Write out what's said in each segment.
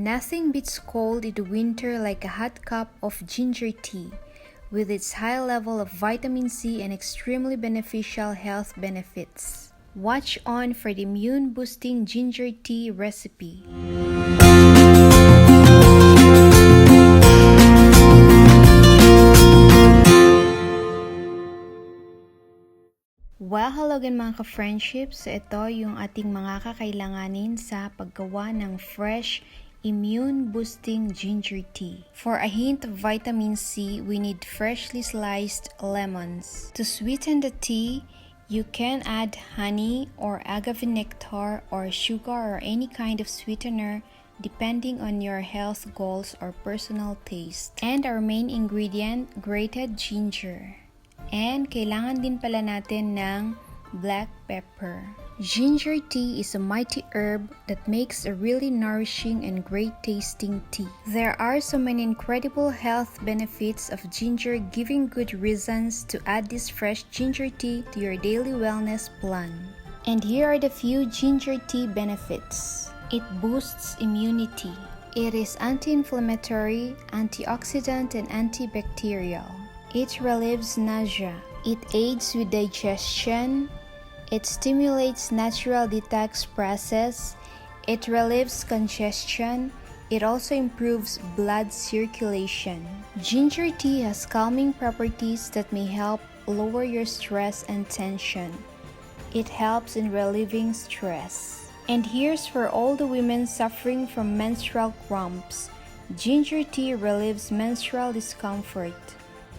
Nothing beats cold in the winter like a hot cup of ginger tea, with its high level of vitamin C and extremely beneficial health benefits. Watch on for the immune-boosting ginger tea recipe. Well, hello again mga ka-friendships. Ito yung ating mga kakailanganin sa paggawa ng fresh, immune-boosting ginger tea. For a hint of vitamin C, we need freshly sliced lemons. To sweeten the tea, you can add honey or agave nectar or sugar or any kind of sweetener depending on your health goals or personal taste. And our main ingredient, grated ginger. And kailangan din pala natin ng black pepper. Ginger tea is a mighty herb that makes a really nourishing and great tasting tea. There are so many incredible health benefits of ginger, giving good reasons to add this fresh ginger tea to your daily wellness plan. And here are the few ginger tea benefits. It boosts immunity. It is anti-inflammatory, antioxidant, and antibacterial. It relieves nausea. It aids with digestion. It stimulates natural detox process. It relieves congestion. It also improves blood circulation. Ginger tea has calming properties that may help lower your stress and tension. It helps in relieving stress. And here's for all the women suffering from menstrual cramps. Ginger tea relieves menstrual discomfort.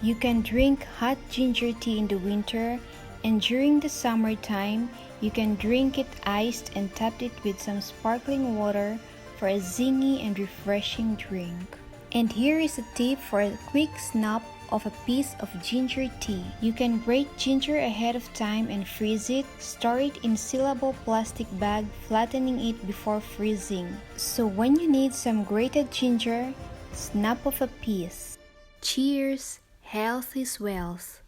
You can drink hot ginger tea in the winter, and during the summertime, you can drink it iced and top it with some sparkling water for a zingy and refreshing drink. And here is a tip for a quick snap of a piece of ginger tea. You can grate ginger ahead of time and freeze it. Store it in sealable plastic bag, flattening it before freezing. So when you need some grated ginger, snap off a piece. Cheers! Health is wealth.